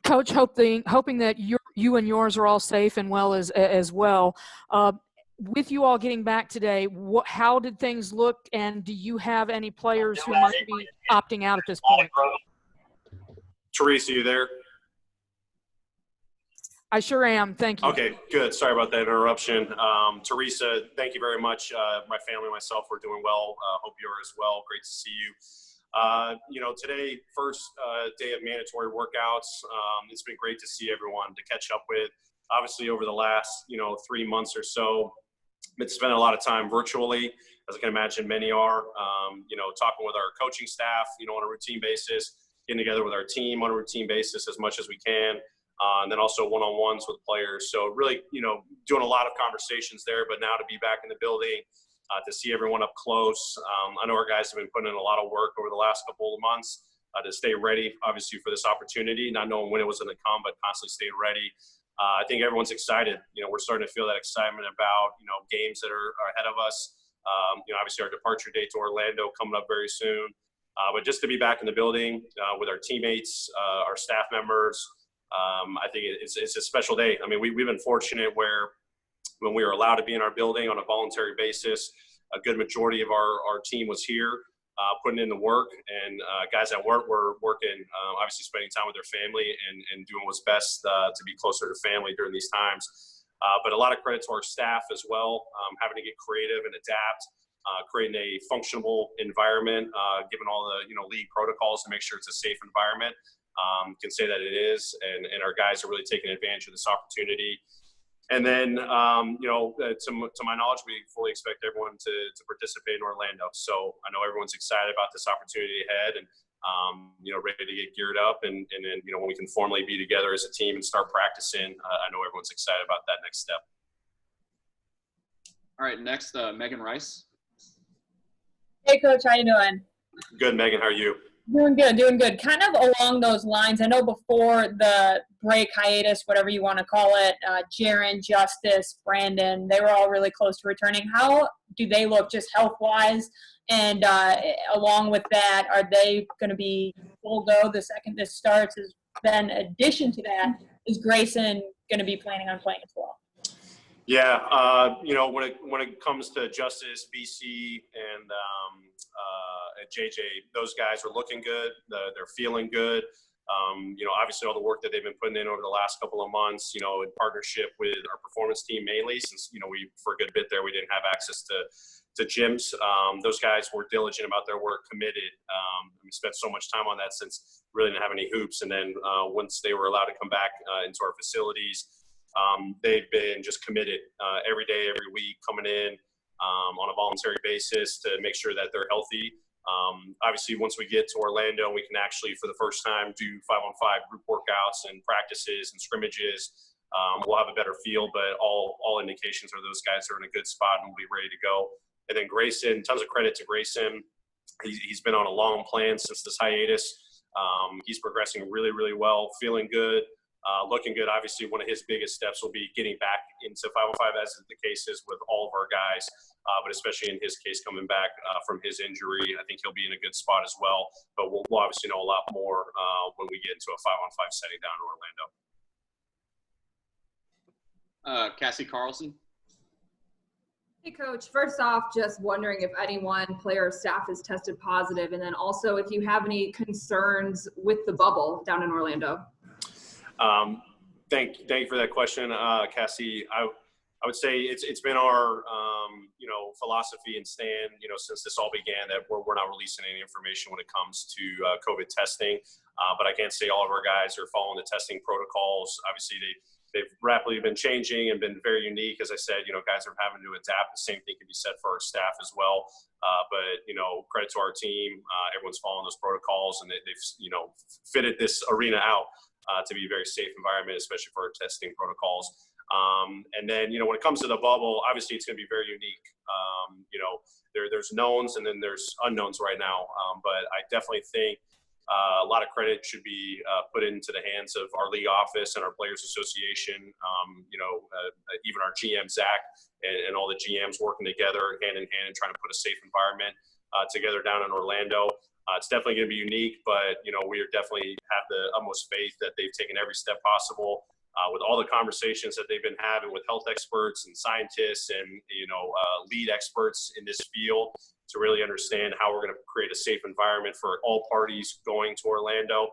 Coach, hoping that you and yours are all safe and well as well. With you all getting back today, how did things look, and do you have any players who might be opting out at this point? Teresa, you there? I sure am. Thank you. Okay, good. Sorry about that interruption. Teresa, thank you very much. My family and myself, we're doing well. Hope you are as well. Great to see you. Today, first day of mandatory workouts. It's been great to see everyone, to catch up with. Obviously, over the last, 3 months or so, been spending a lot of time virtually, as I can imagine many are, talking with our coaching staff, on a routine basis, getting together with our team on a routine basis as much as we can, and then also one-on-ones with players. So really, doing a lot of conversations there, but now to be back in the building, to see everyone up close. I know our guys have been putting in a lot of work over the last couple of months to stay ready, obviously, for this opportunity, not knowing when it was going to come, but constantly staying ready. I think everyone's excited. We're starting to feel that excitement about, games that are ahead of us. Obviously our departure date to Orlando coming up very soon. But just to be back in the building with our teammates, our staff members, I think it's a special day. I mean, we've been fortunate where when we were allowed to be in our building on a voluntary basis, a good majority of our team was here, putting in the work, and guys that weren't were working, obviously spending time with their family and doing what's best to be closer to family during these times. But a lot of credit to our staff as well, having to get creative and adapt, creating a functional environment, given all the league protocols to make sure it's a safe environment. Can say that it is, and our guys are really taking advantage of this opportunity. And then, to my knowledge, we fully expect everyone to participate in Orlando. So I know everyone's excited about this opportunity ahead, and ready to get geared up. And then, when we can formally be together as a team and start practicing, I know everyone's excited about that next step. All right, next, Megan Rice. Hey, Coach, how you doing? Good, Megan. How are you? Doing good. Kind of along those lines, I know before the break, hiatus, whatever you want to call it, Jaren, Justice, Brandon, they were all really close to returning. How do they look just health-wise? And along with that, are they going to be full go the second this starts? Then, in addition to that, is Grayson going to be planning on playing as well? Yeah, when it comes to Justice, BC, and JJ, those guys are looking good. They're feeling good. Obviously all the work that they've been putting in over the last couple of months, in partnership with our performance team mainly, since, we, for a good bit there, we didn't have access to gyms. Those guys were diligent about their work, committed. We spent so much time on that since we really didn't have any hoops. And then once they were allowed to come back into our facilities, they've been just committed every day, every week, coming in on a voluntary basis to make sure that they're healthy. Obviously, once we get to Orlando, we can actually, for the first time, do 5-on-5 group workouts and practices and scrimmages. We'll have a better feel, but all indications are those guys are in a good spot and will be ready to go. And then Grayson, tons of credit to Grayson. He's been on a long plan since this hiatus. He's progressing really, really well, feeling good. Looking good. Obviously, one of his biggest steps will be getting back into 5-on-5, as is the case is with all of our guys, but especially in his case, coming back from his injury, I think he'll be in a good spot as well. But we'll obviously know a lot more when we get into a 5-on-5 setting down in Orlando. Cassie Carlson. Hey, Coach. First off, just wondering if anyone, player or staff, has tested positive, and then also if you have any concerns with the bubble down in Orlando. Thank you for that question, Cassie. I would say it's been our philosophy and stand since this all began that we're not releasing any information when it comes to COVID testing. But I can't say all of our guys are following the testing protocols. Obviously, they've rapidly been changing and been very unique. As I said, guys are having to adapt. The same thing can be said for our staff as well. But credit to our team. Everyone's following those protocols, and they've fitted this arena out to be a very safe environment, especially for our testing protocols. And then, when it comes to the bubble, obviously it's going to be very unique. There's knowns and then there's unknowns right now. But I definitely think a lot of credit should be put into the hands of our league office and our Players Association, even our GM, Zach, and all the GMs working together hand in hand and trying to put a safe environment together down in Orlando. It's definitely going to be unique, but, we definitely have the utmost faith that they've taken every step possible with all the conversations that they've been having with health experts and scientists and, lead experts in this field to really understand how we're going to create a safe environment for all parties going to Orlando.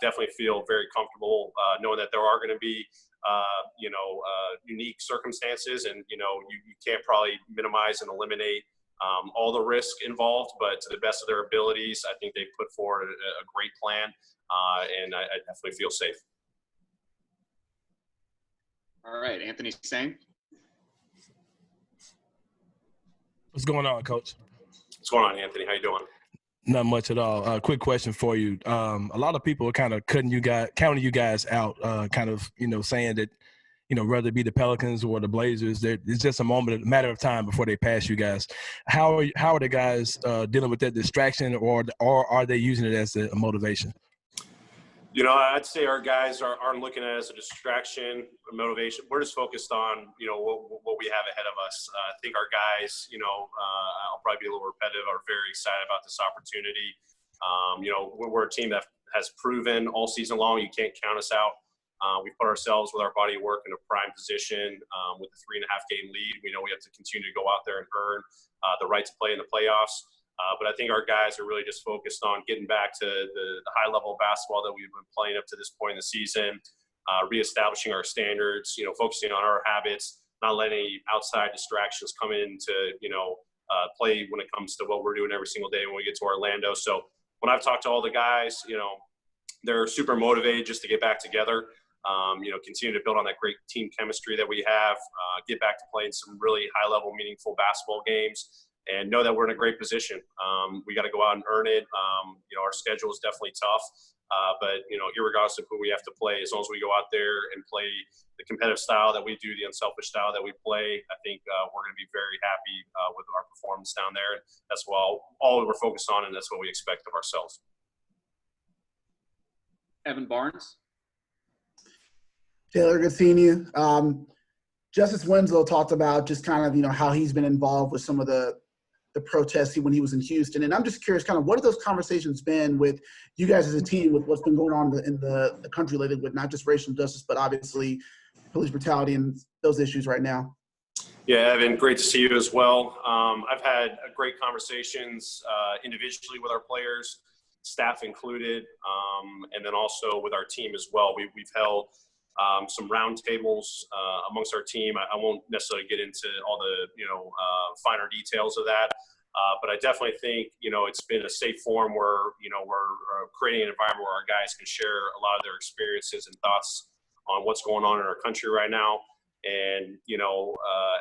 Definitely feel very comfortable knowing that there are going to be unique circumstances, and you can't probably minimize and eliminate all the risk involved, but to the best of their abilities, I think they've put forward a great plan, and I definitely feel safe. All right, Anthony Sang. What's going on, Coach? What's going on, Anthony? How you doing? Not much at all. Quick question for you. A lot of people are kind of counting you guys out, saying that, whether it be the Pelicans or the Blazers, it's just a matter of time before they pass you guys. How are the guys dealing with that distraction, or are they using it as a motivation? I'd say our guys aren't looking at it as a distraction or motivation. We're just focused on, what we have ahead of us. I think our guys, I'll probably be a little repetitive, are very excited about this opportunity. We're a team that has proven all season long you can't count us out. We put ourselves with our body of work in a prime position with a 3.5 game lead. We know we have to continue to go out there and earn the right to play in the playoffs. But I think our guys are really just focused on getting back to the high level of basketball that we've been playing up to this point in the season, reestablishing our standards, focusing on our habits, not letting any outside distractions come in to, play when it comes to what we're doing every single day when we get to Orlando. So when I've talked to all the guys, they're super motivated just to get back together, continue to build on that great team chemistry that we have, get back to playing some really high level, meaningful basketball games. And know that we're in a great position. We got to go out and earn it. Our schedule is definitely tough, but irregardless of who we have to play, as long as we go out there and play the competitive style that we do, the unselfish style that we play, I think we're going to be very happy with our performance down there. That's all we're focused on, and that's what we expect of ourselves. Evan Barnes. Taylor, good seeing you. Justice Winslow talked about just kind of, how he's been involved with some of the protests when he was in Houston. And I'm just curious, kind of what have those conversations been with you guys as a team with what's been going on in the country lately with not just racial justice, but obviously police brutality and those issues right now? Yeah, Evan, great to see you as well. I've had great conversations individually with our players, staff included, and then also with our team as well. We've held some roundtables amongst our team. I won't necessarily get into all the finer details of that, but I definitely think it's been a safe forum where we're creating an environment where our guys can share a lot of their experiences and thoughts on what's going on in our country right now. And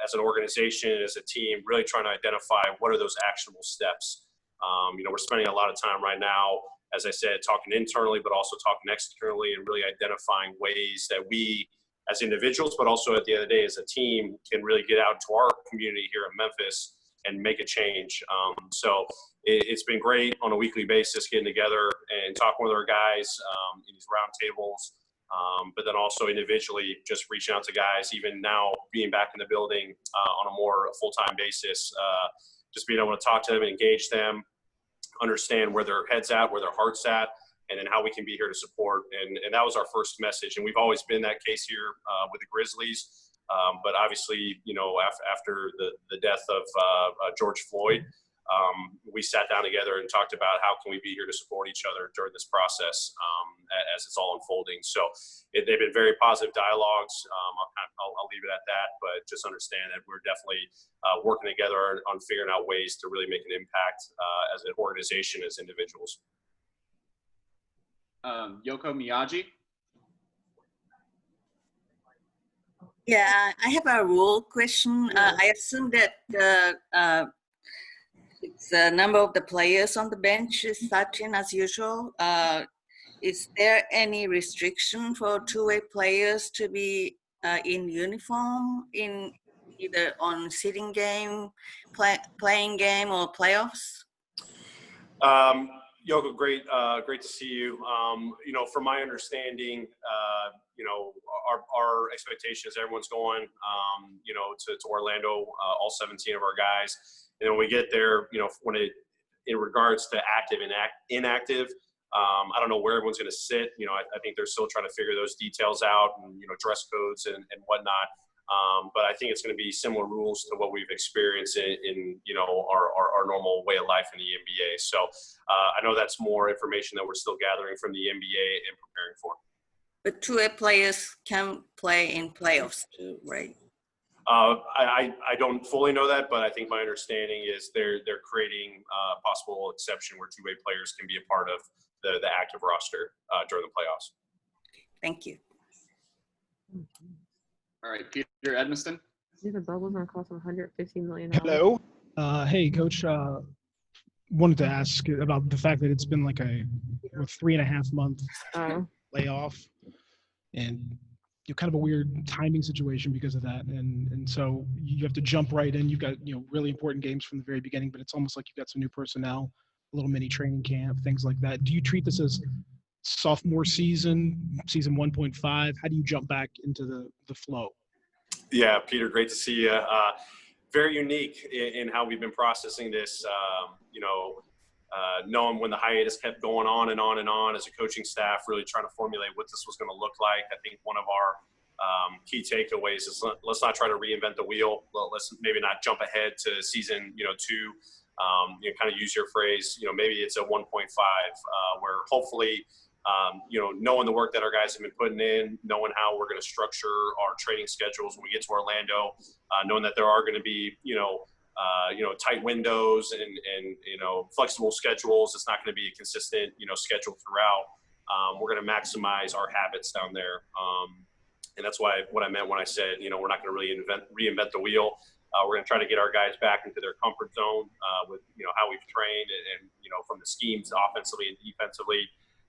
as an organization, as a team, really trying to identify what are those actionable steps. We're spending a lot of time right now, as I said, talking internally, but also talking externally, and really identifying ways that we as individuals, but also at the end of the day as a team, can really get out to our community here in Memphis and make a change. So it's been great on a weekly basis getting together and talking with our guys in these roundtables, but then also individually just reaching out to guys, even now being back in the building on a more full-time basis, just being able to talk to them, engage them, understand where their head's at, where their heart's at, and then how we can be here to support. And that was our first message. And we've always been that case here with the Grizzlies. But obviously, after the death of George Floyd, we sat down together and talked about how can we be here to support each other during this process as it's all unfolding. So they've been very positive dialogues. I'll leave it at that, but just understand that we're definitely working together on figuring out ways to really make an impact as an organization, as individuals. Yoko Miyagi. Yeah, I have a rule question. I assume that the number of the players on the bench is 13 as usual. Is there any restriction for two-way players to be in uniform in either on seeding game, playing game, or playoffs? Yoko, great to see you. From my understanding, our expectation is everyone's going, to Orlando, all 17 of our guys. And when we get there, when it in regards to active and inactive, I don't know where everyone's going to sit. I think they're still trying to figure those details out and, dress codes and whatnot. But I think it's going to be similar rules to what we've experienced in our normal way of life in the NBA. So I know that's more information that we're still gathering from the NBA and preparing for. But two-way players can play in playoffs too, right? I don't fully know that, but I think my understanding is they're creating a possible exception where two-way players can be a part of the active roster during the playoffs. Thank you. All right, Peter Edmiston. The bubble's gonna cost them $150 million. Hello. Hey, Coach. Wanted to ask about the fact that it's been like a 3.5 month layoff, and kind of a weird timing situation because of that. And so you have to jump right in. You've got really important games from the very beginning, but it's almost like you've got some new personnel, a little mini training camp, things like that. Do you treat this as sophomore season 1.5? How do you jump back into the flow? Yeah, Peter, great to see you. Very unique in how we've been processing this, knowing when the hiatus kept going on and on and on as a coaching staff, really trying to formulate what this was going to look like. I think one of our key takeaways is let's not try to reinvent the wheel. Let's maybe not jump ahead to season, 2. Kind of use your phrase, maybe it's a 1.5 where hopefully, knowing the work that our guys have been putting in, knowing how we're going to structure our training schedules when we get to Orlando, knowing that there are going to be, tight windows and flexible schedules. It's not going to be a consistent, schedule throughout. We're going to maximize our habits down there. And that's what I meant when I said, we're not going to really reinvent the wheel. We're going to try to get our guys back into their comfort zone with, how we've trained and from the schemes offensively and defensively.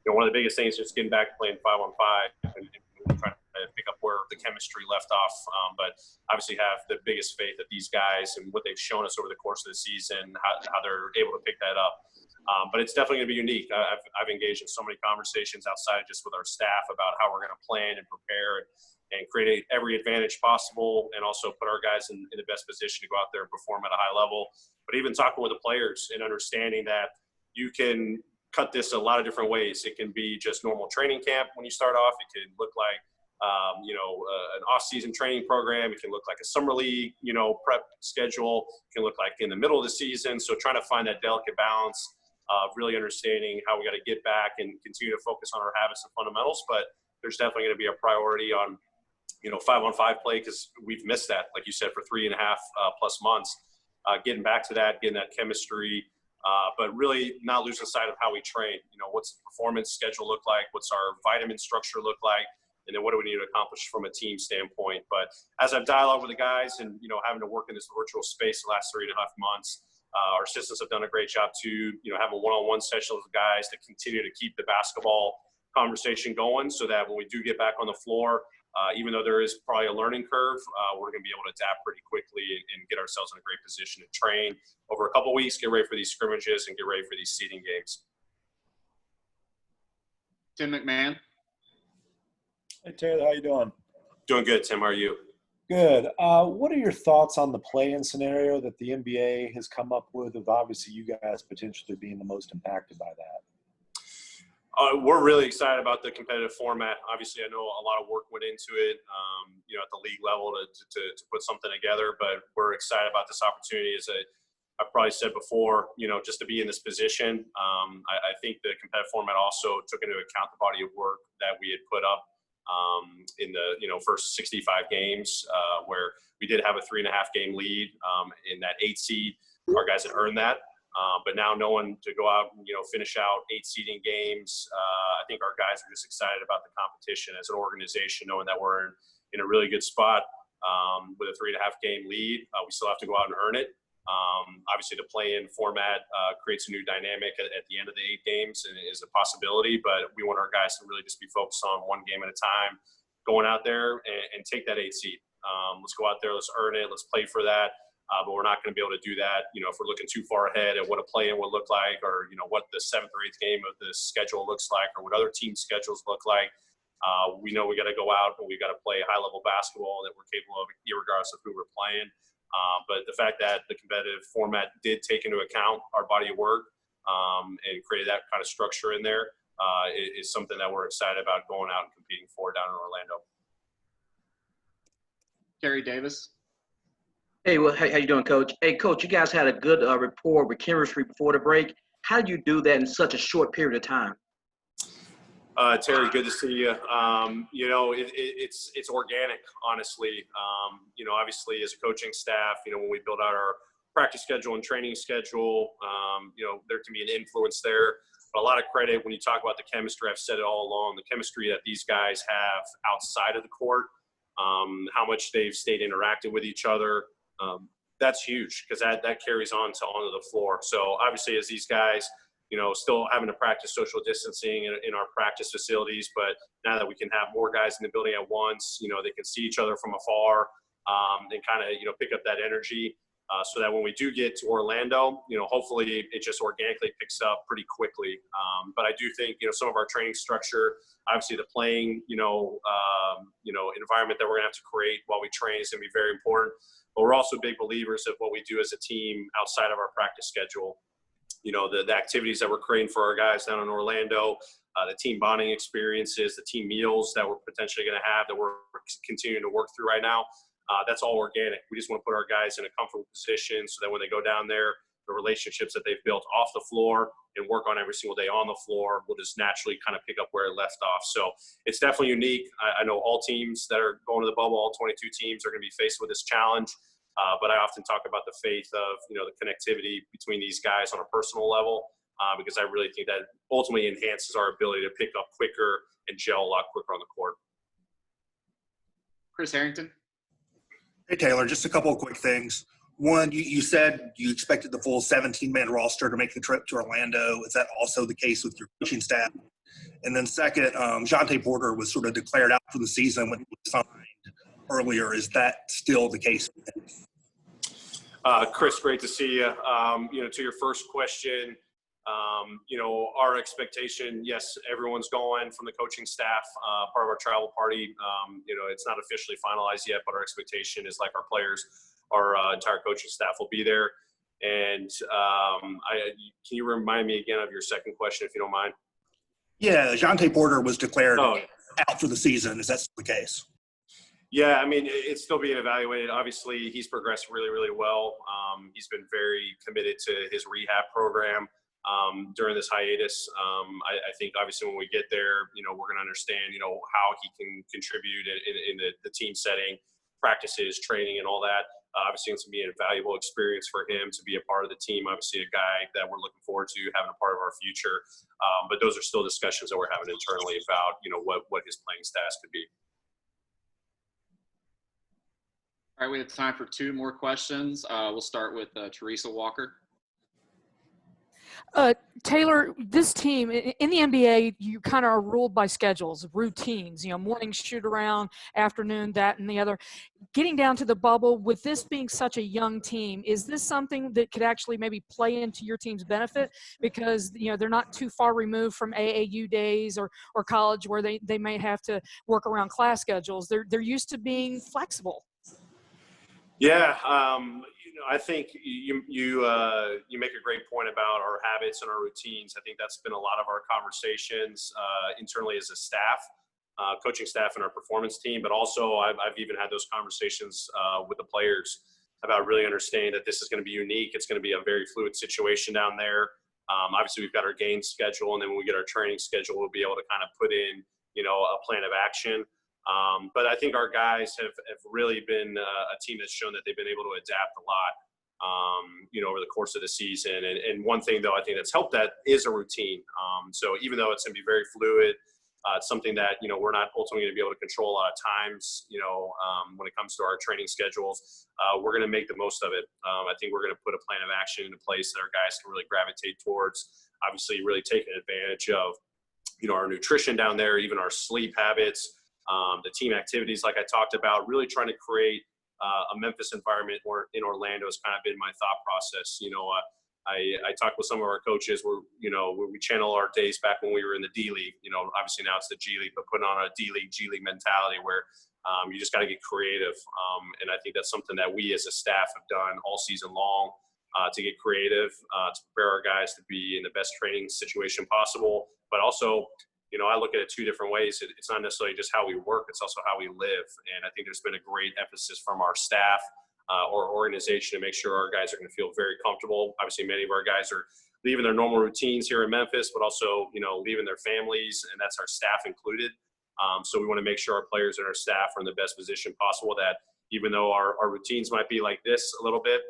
One of the biggest things is just getting back to playing 5-on-5 and trying to pick up where the chemistry left off. But obviously have the biggest faith that these guys and what they've shown us over the course of the season, how they're able to pick that up. But it's definitely going to be unique. I've engaged in so many conversations outside just with our staff about how we're going to plan and prepare and create every advantage possible, and also put our guys in the best position to go out there and perform at a high level. But even talking with the players and understanding that you can cut this a lot of different ways. It can be just normal training camp when you start off. It can look like, an off-season training program. It can look like a summer league, prep schedule. It can look like in the middle of the season. So trying to find that delicate balance of really understanding how we got to get back and continue to focus on our habits and fundamentals. But there's definitely going to be a priority on, 5-on-5 play, because we've missed that, like you said, for 3.5 plus months. Getting back to that, getting that chemistry, but really not losing sight of how we train. What's the performance schedule look like? What's our vitamin structure look like? And then what do we need to accomplish from a team standpoint? But as I've dialogued with the guys and, having to work in this virtual space the last 3.5 months, our assistants have done a great job too, having one-on-one sessions with guys to continue to keep the basketball conversation going so that when we do get back on the floor, even though there is probably a learning curve, we're going to be able to adapt pretty quickly and get ourselves in a great position to train over a couple of weeks, get ready for these scrimmages, and get ready for these seeding games. Tim McMahon. Hey, Taylor, how you doing? Doing good, Tim. How are you? Good. What are your thoughts on the play-in scenario that the NBA has come up with obviously you guys potentially being the most impacted by that? We're really excited about the competitive format. Obviously, I know a lot of work went into it, at the league level to put something together, but we're excited about this opportunity. As I've probably said before, just to be in this position. I think the competitive format also took into account the body of work that we had put up in the first 65 games, where we did have a 3.5 game lead in that 8 seed. Our guys had earned that. But now knowing to go out and, finish out 8 seeding games, I think our guys are just excited about the competition as an organization, knowing that we're in a really good spot with a 3.5 game lead. We still have to go out and earn it. Obviously, the play-in format creates a new dynamic at the end of the 8 games and is a possibility, but we want our guys to really just be focused on one game at a time, going out there and take that 8 seed. Let's go out there, let's earn it, let's play for that. But we're not going to be able to do that, if we're looking too far ahead at what a play-in would look like, or, what the 7th or 8th game of the schedule looks like, or what other team schedules look like. We know we got to go out and we got to play high-level basketball that we're capable of, regardless of who we're playing. But the fact that the competitive format did take into account our body of work, and created that kind of structure in there is something that we're excited about going out and competing for down in Orlando. Kerry Davis. Hey, well, how you doing, Coach? Hey, Coach, you guys had a good rapport with chemistry before the break. How did you do that in such a short period of time? Terry, good to see you. You know, it's organic, honestly. You know, obviously as a coaching staff, you know, when we build out our practice schedule and training schedule, you know, there can be an influence there. But a lot of credit when you talk about the chemistry, I've said it all along, the chemistry that these guys have outside of the court, how much they've stayed interactive with each other. That's huge because that carries on to onto the floor. So obviously as these guys, you know, still having to practice social distancing in our practice facilities, but now that we can have more guys in the building at once, you know, they can see each other from afar and kind of, you know, pick up that energy so that when we do get to Orlando, you know, hopefully it just organically picks up pretty quickly. But I do think, you know, some of our training structure, obviously the playing, environment that we're gonna have to create while we train is gonna be very important. But we're also big believers of what we do as a team outside of our practice schedule. You know, the activities that we're creating for our guys down in Orlando, the team bonding experiences, the team meals that we're potentially going to have that we're continuing to work through right now, that's all organic. We just want to put our guys in a comfortable position so that when they go down there, the relationships that they've built off the floor and work on every single day on the floor will just naturally kind of pick up where it left off. So it's definitely unique. I know all teams that are going to the bubble, all 22 teams are going to be faced with this challenge. But I often talk about the faith of, you know, the connectivity between these guys on a personal level, because I really think that ultimately enhances our ability to pick up quicker and gel a lot quicker on the court. Chris Harrington. Hey, Taylor, just a couple of quick things. One, you said you expected the full 17-man roster to make the trip to Orlando. Is that also the case with your coaching staff? And then second, Jontay Porter was sort of declared out for the season when he was signed earlier. Is that still the case? Chris, great to see you. You know, to your first question, you know, our expectation, yes, everyone's going from the coaching staff, part of our travel party. You know, it's not officially finalized yet, but our expectation is like our players, our entire coaching staff will be there. And can you remind me again of your second question, if you don't mind? Yeah, Jontay Porter was declared out for the season. Is that still the case? Yeah, I mean, it's still being evaluated. Obviously, he's progressed really, really well. He's been very committed to his rehab program during this hiatus. I think, obviously, when we get there, you know, we're going to understand, you know, how he can contribute in the team setting, practices, training, and all that. Obviously, it's going to be an invaluable experience for him to be a part of the team. Obviously, a guy that we're looking forward to having a part of our future. But those are still discussions that we're having internally about, you know, what his playing status could be. All right, we have time for two more questions. We'll start with Teresa Walker. Taylor, this team in the NBA, you kind of are ruled by schedules, routines, you know, morning shoot around, afternoon, that and the other. Getting down to the bubble, with this being such a young team, is this something that could actually maybe play into your team's benefit? Because, you know, they're not too far removed from AAU days or college where they may have to work around class schedules. They're used to being flexible. Yeah, you know, I think you make a great point about our habits and our routines. I think that's been a lot of our conversations internally as a staff, coaching staff and our performance team. But also, I've even had those conversations with the players about really understanding that this is going to be unique. It's going to be a very fluid situation down there. Obviously, we've got our game schedule, and then when we get our training schedule, we'll be able to kind of put in, you know, a plan of action. But I think our guys have really been a team that's shown that they've been able to adapt a lot, you know, over the course of the season. And one thing, though, I think that's helped that is a routine. So even though it's going to be very fluid, it's something that, you know, we're not ultimately going to be able to control a lot of times, you know, when it comes to our training schedules. We're going to make the most of it. I think we're going to put a plan of action into place that our guys can really gravitate towards. Obviously, really taking advantage of, you know, our nutrition down there, even our sleep habits. The team activities, like I talked about, really trying to create a Memphis environment or in Orlando has kind of been my thought process. You know, I talked with some of our coaches where, you know, where we channel our days back when we were in the D League. You know, obviously now it's the G League, but putting on a D League, G League mentality where you just got to get creative. And I think that's something that we as a staff have done all season long. to get creative, to prepare our guys to be in the best training situation possible. But also, I look at it two different ways. It's not necessarily just how we work, it's also how we live. And I think there's been a great emphasis from our staff or organization to make sure our guys are going to feel very comfortable. Obviously, many of our guys are leaving their normal routines here in Memphis, but also, leaving their families, and that's our staff included. So we want to make sure our players and our staff are in the best position possible, that even though our routines might be like this a little bit,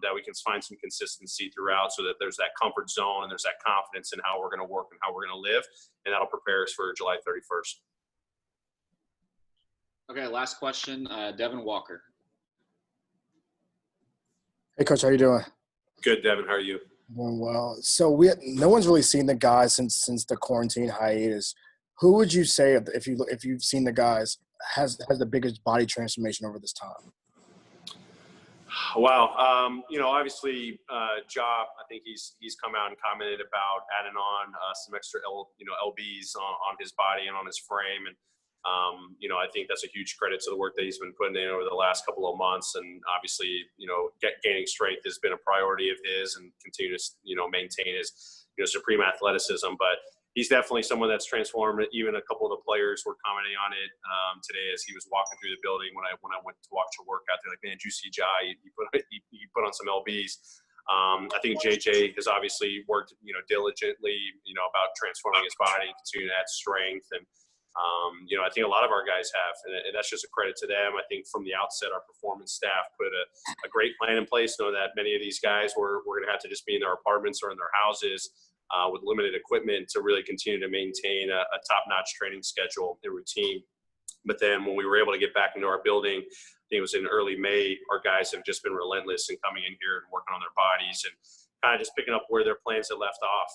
that we can find some consistency throughout, so that there's that comfort zone and there's that confidence in how we're going to work and how we're going to live, and that'll prepare us for July 31st. Okay, last question, Devin Walker. Hey, Coach, how you doing? Good, Devin. How are you? Doing well. So no one's really seen the guys since the quarantine hiatus. Who would you say, if you've seen the guys, has the biggest body transformation over this time? Wow. Obviously, Ja, I think he's come out and commented about adding on some extra lbs on his body and on his frame, and I think that's a huge credit to the work that he's been putting in over the last couple of months. And obviously, gaining strength has been a priority of his, and continue to maintain his supreme athleticism. But he's definitely someone that's transformed. Even a couple of the players were commenting on it today as he was walking through the building when I went to watch a workout. They're like, "Man, did you see Ja? He put on some lbs." I think JJ has obviously worked diligently about transforming his body and continuing to add strength. And I think a lot of our guys have, and that's just a credit to them. I think from the outset, our performance staff put a great plan in place, knowing that many of these guys were going to have to just be in their apartments or in their houses with limited equipment to really continue to maintain a top-notch training schedule and routine. But then when we were able to get back into our building, I think it was in early May, our guys have just been relentless in coming in here and working on their bodies and kind of just picking up where their plans had left off,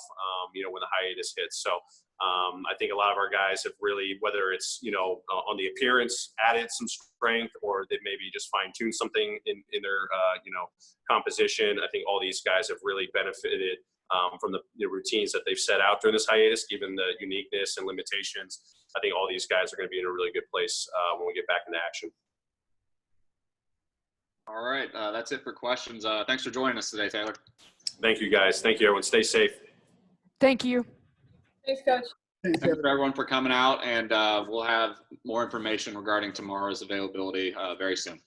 when the hiatus hits. So I think a lot of our guys have really, whether it's, on the appearance, added some strength, or they maybe just fine-tuned something in their, composition. I think all these guys have really benefited from the routines that they've set out during this hiatus, given the uniqueness and limitations. I think all these guys are going to be in a really good place when we get back into action. All right, that's it for questions. Thanks for joining us today, Taylor. Thank you, guys. Thank you, everyone. Stay safe. Thank you. Thanks, Coach. Thanks for everyone for coming out, and we'll have more information regarding tomorrow's availability very soon.